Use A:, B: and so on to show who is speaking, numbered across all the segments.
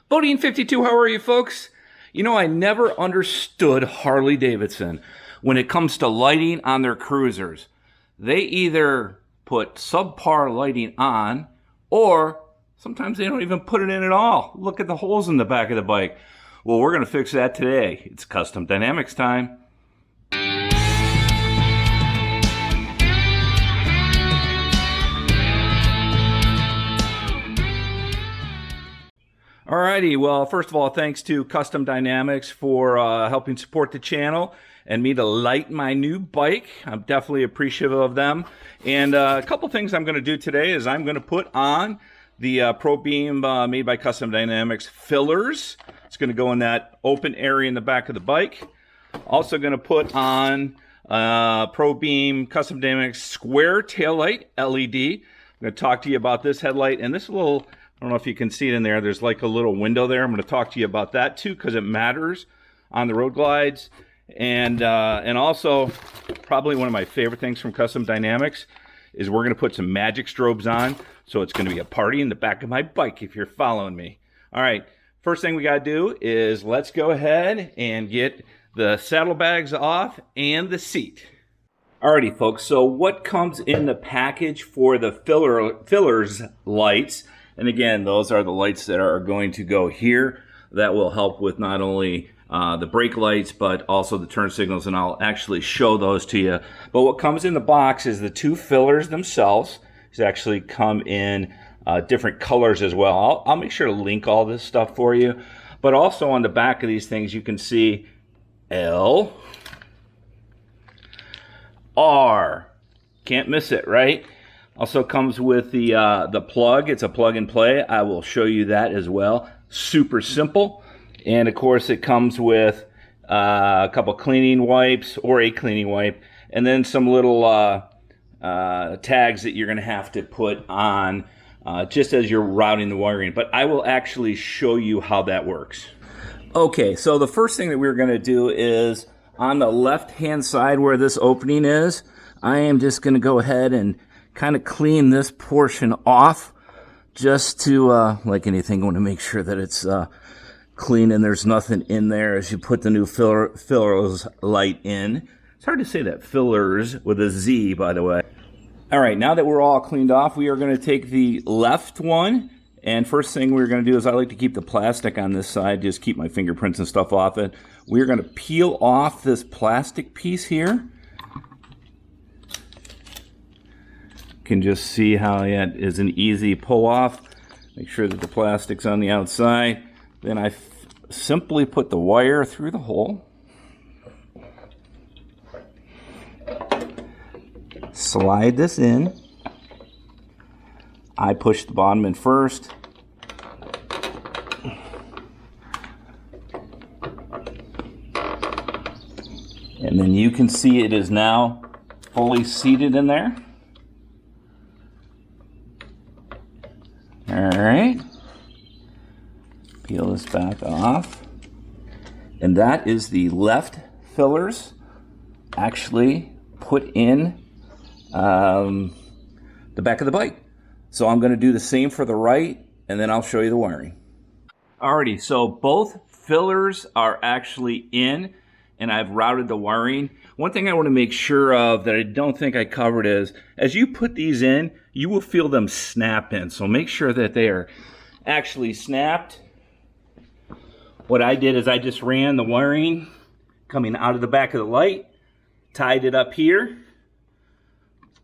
A: Bodine 52, how are you folks? You know, I never understood Harley Davidson when it comes to lighting on their cruisers. They either put subpar lighting on, or sometimes they don't even put it in at all. Look at the holes in the back of the bike. Well, we're going to fix that today. It's Custom Dynamics time. Alrighty, well, first of all, thanks to Custom Dynamics for helping support the channel and me to light my new bike. I'm definitely appreciative of them. And a couple things I'm going to do today is I'm going to put on the Pro Beam made by Custom Dynamics Fillerz. It's going to go in that open area in the back of the bike. Also going to put on Pro Beam Custom Dynamics Square Taillight LED. I'm going to talk to you about this headlight and this little, I don't know if you can see it in there, there's like a little window there. I'm going to talk to you about that too because it matters on the road glides. And also, probably one of my favorite things from Custom Dynamics is we're going to put some magic strobes on. So it's going to be a party in the back of my bike if you're following me. All right, first thing we got to do is let's go ahead and get the saddlebags off and the seat. Alrighty folks, so what comes in the package for the Fillerz lights? And again, those are the lights that are going to go here. That will help with not only the brake lights, but also the turn signals, and I'll actually show those to you. But what comes in the box is the two Fillerz themselves. These actually come in different colors as well. I'll make sure to link all this stuff for you. But also on the back of these things, you can see L, R. Can't miss it, right? Also comes with the plug. It's a plug and play. I will show you that as well. Super simple. And of course it comes with a couple cleaning wipes or a cleaning wipe. And then some little tags that you're going to have to put on just as you're routing the wiring. But I will actually show you how that works. Okay, so the first thing that we're going to do is on the left-hand side where this opening is, I am just going to go ahead and kind of clean this portion off just to, like anything, I want to make sure that it's clean and there's nothing in there as you put the new Fillerz light in. It's hard to say that, Fillerz with a Z, by the way. All right, now that we're all cleaned off, we are going to take the left one, and first thing we're going to do is I like to keep the plastic on this side, just keep my fingerprints and stuff off it. We're going to peel off this plastic piece here. Can just see how it is an easy pull off. Make sure that the plastic's on the outside. Then I simply put the wire through the hole. Slide this in. I push the bottom in first. And then you can see it is now fully seated in there. Alright, peel this back off, and that is the left Fillerz actually put in the back of the bike. So I'm going to do the same for the right, and then I'll show you the wiring. Alrighty, so both Fillerz are actually in, and I've routed the wiring. One thing I want to make sure of that I don't think I covered is, as you put these in, you will feel them snap in. So make sure that they are actually snapped. What I did is I just ran the wiring coming out of the back of the light, tied it up here,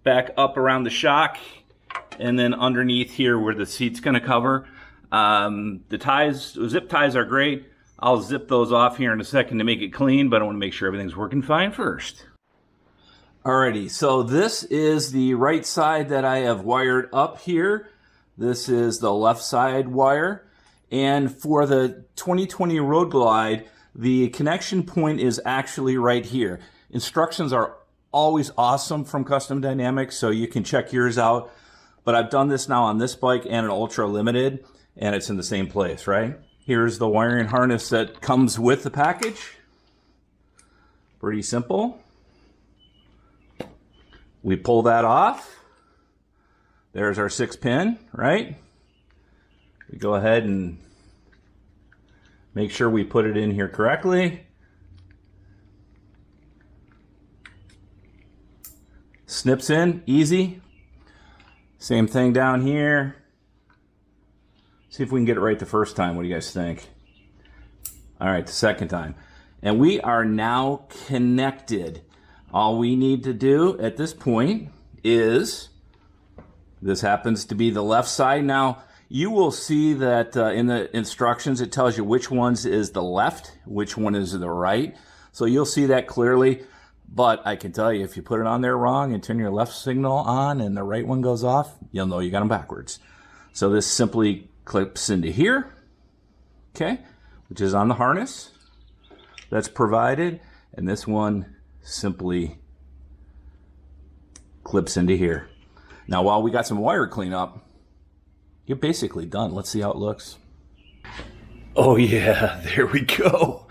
A: back up around the shock, and then underneath here where the seat's going to cover. The ties, zip ties are great. I'll zip those off here in a second to make it clean, but I want to make sure everything's working fine first. Alrighty, so this is the right side that I have wired up here. This is the left side wire. And for the 2020 Road Glide, the connection point is actually right here. Instructions are always awesome from Custom Dynamics, so you can check yours out. But I've done this now on this bike and an Ultra Limited, and it's in the same place, right? Here's the wiring harness that comes with the package. Pretty simple. We pull that off. There's our 6-pin, right? We go ahead and Make sure we put it in here correctly. Snips in, easy. Same thing down here. See if we can get it right the first time. What do you guys think? All right, the second time. And we are now connected. All we need to do at this point is, this happens to be the left side. Now, you will see that in the instructions, it tells you which ones is the left, which one is the right. So you'll see that clearly. But I can tell you, if you put it on there wrong and turn your left signal on and the right one goes off, you'll know you got them backwards. So this simply clips into here, okay, which is on the harness that's provided. And this one simply clips into here. Now, while we got some wire cleanup, you're basically done. Let's see how it looks. Oh yeah, there we go.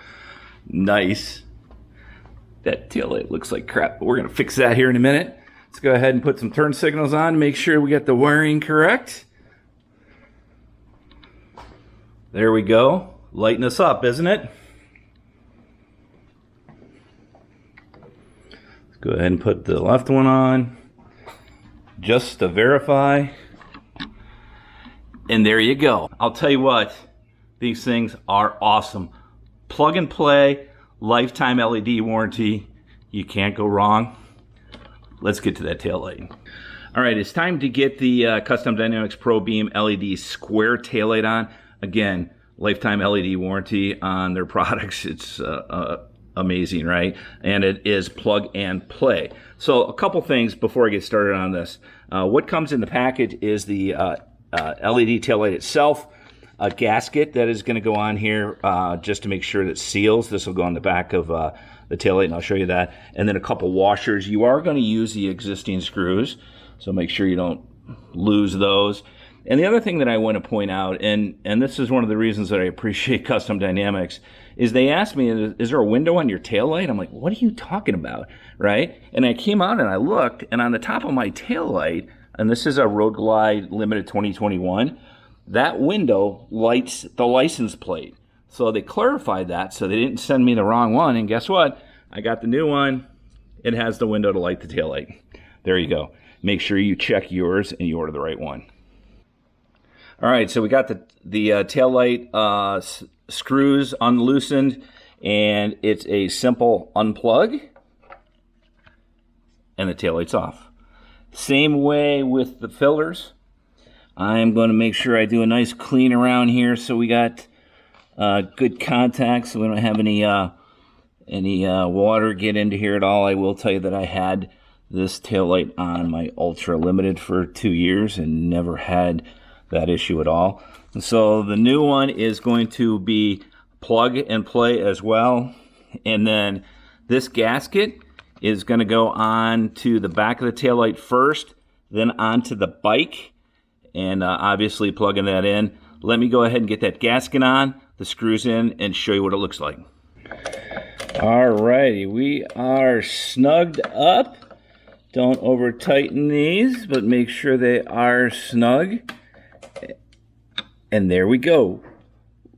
A: Nice. That taillight looks like crap, but we're gonna fix that here in a minute. Let's go ahead and put some turn signals on, make sure we get the wiring correct. There we go. Lighten us up, isn't it? Let's go ahead and put the left one on, just to verify. And there you go. I'll tell you what, these things are awesome. Plug and play, lifetime LED warranty. You can't go wrong. Let's get to that taillight. All right, it's time to get the Custom Dynamics Pro Beam LED square taillight on. Again, lifetime LED warranty on their products. It's amazing, right? And it is plug and play. So a couple things before I get started on this. What comes in the package is the LED taillight itself, a gasket that is going to go on here just to make sure that it seals. This will go on the back of the taillight, and I'll show you that. And then a couple washers. You are going to use the existing screws, so make sure you don't lose those. And the other thing that I want to point out, and this is one of the reasons that I appreciate Custom Dynamics, is they asked me, is there a window on your taillight? I'm like, what are you talking about, right? And I came out and I looked, and on the top of my taillight, and this is a Road Glide Limited 2021, that window lights the license plate. So they clarified that, so they didn't send me the wrong one. And guess what? I got the new one. It has the window to light the taillight. There you go. Make sure you check yours and you order the right one. All right, so we got the taillight screws unloosened, and it's a simple unplug, and the taillight's off. Same way with the fillers. I'm going to make sure I do a nice clean around here so we got good contact, so we don't have any water get into here at all. I will tell you that I had this taillight on my Ultra Limited for 2 years and never had that issue at all. And so the new one is going to be plug and play as well. And then this gasket is going to go on to the back of the taillight first, then onto the bike, and obviously plugging that in. Let me go ahead and get that gasket on, the screws in, and show you what it looks like. Alrighty, we are snugged up. Don't over tighten these, but make sure they are snug. And there we go.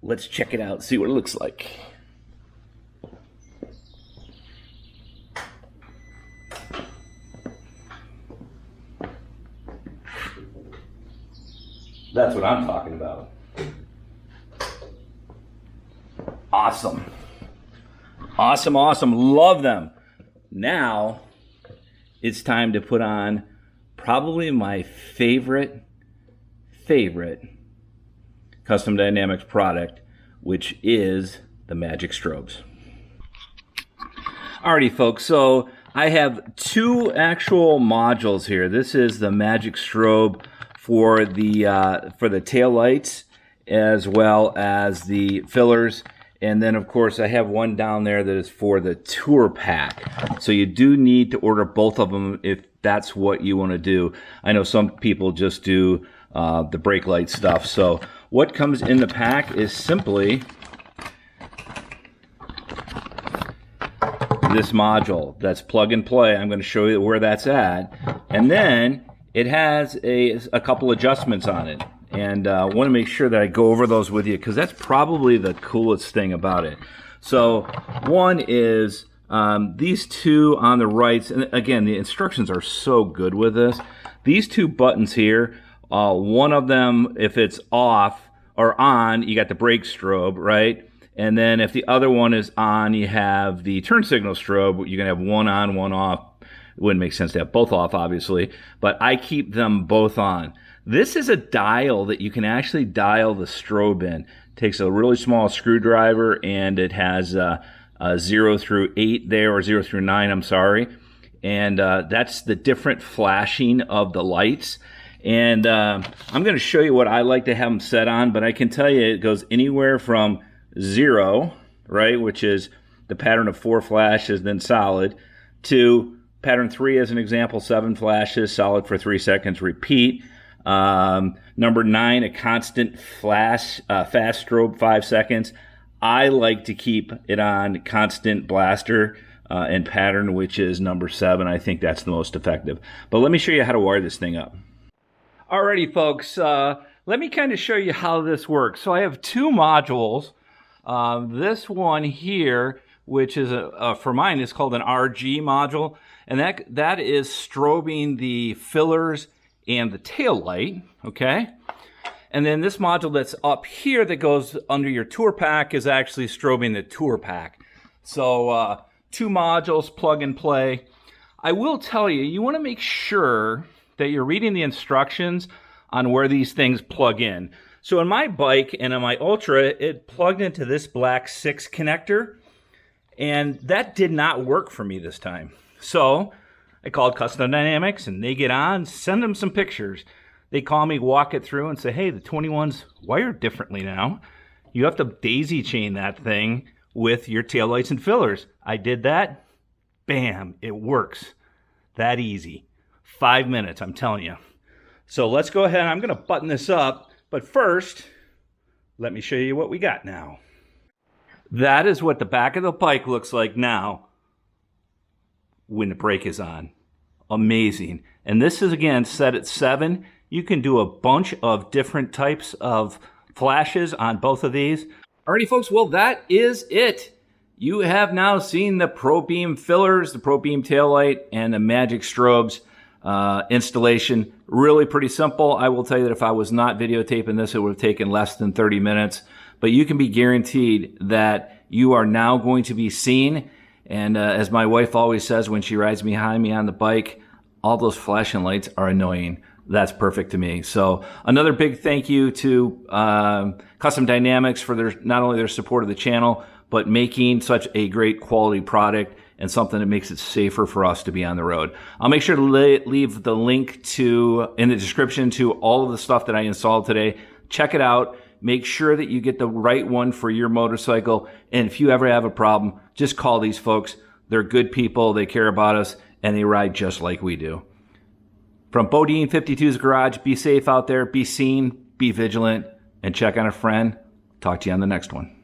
A: Let's check it out, see what it looks like. That's what I'm talking about. Awesome. Awesome, awesome. Love them. Now, it's time to put on probably my favorite Custom Dynamics product, which is the Magic Strobes. Alrighty, folks, so I have two actual modules here. This is the Magic Strobe for the tail lights as well as the fillers. And then, of course, I have one down there that is for the tour pack. So you do need to order both of them if that's what you want to do. I know some people just do the brake light stuff. So what comes in the pack is simply this module that's plug and play. I'm going to show you where that's at. And then it has a couple adjustments on it. And I want to make sure that I go over those with you because that's probably the coolest thing about it. So one is these two on the right, and again, the instructions are so good with this. These two buttons here, one of them, if it's off or on, you got the brake strobe, right? And then if the other one is on, you have the turn signal strobe. You're going to have one on, one off. It wouldn't make sense to have both off, obviously, but I keep them both on. This is a dial that you can actually dial the strobe in. It takes a really small screwdriver, and it has a 0 through 8 there, or 0 through 9, I'm sorry. And that's the different flashing of the lights. And I'm going to show you what I like to have them set on, but I can tell you it goes anywhere from 0, right, which is the pattern of 4 flashes, then solid, to pattern 3 as an example, 7 flashes, solid for 3 seconds, repeat. Number 9, a constant flash, fast strobe, 5 seconds. I like to keep it on constant blaster and pattern, which is number 7. I think that's the most effective. But let me show you how to wire this thing up. Alrighty, folks, let me kind of show you how this works. So I have 2 modules. This one here, which is for mine, is called an RG module, and that is strobing the fillers and the tail light, okay? And then this module that's up here that goes under your tour pack is actually strobing the tour pack. So 2 modules, plug and play. I will tell you, you want to make sure that you're reading the instructions on where these things plug in. So in my bike and on my Ultra, it plugged into this black 6 connector, and that did not work for me this time. So I called Custom Dynamics, and they get on, send them some pictures. They call me, walk it through, and say, hey, the 21's wired differently now. You have to daisy chain that thing with your taillights and fillers. I did that. Bam, it works. That easy. 5 minutes, I'm telling you. So let's go ahead. I'm going to button this up. But first, let me show you what we got now. That is what the back of the bike looks like now when the brake is on. Amazing. And this is, again, set at 7. You can do a bunch of different types of flashes on both of these. Alrighty, folks, well, that is it. You have now seen the Pro Beam fillers, the Pro Beam taillight, and the Magic Strobes installation. Really pretty simple. I will tell you that if I was not videotaping this, it would have taken less than 30 minutes. But you can be guaranteed that you are now going to be seen. And as my wife always says when she rides behind me on the bike, all those flashing lights are annoying. That's perfect to me. So another big thank you to Custom Dynamics for not only their support of the channel, but making such a great quality product and something that makes it safer for us to be on the road. I'll make sure to leave the link in the description to all of the stuff that I installed today. Check it out. Make sure that you get the right one for your motorcycle. And if you ever have a problem, just call these folks. They're good people. They care about us, and they ride just like we do. From Bodine 52's Garage, be safe out there, be seen, be vigilant, and check on a friend. Talk to you on the next one.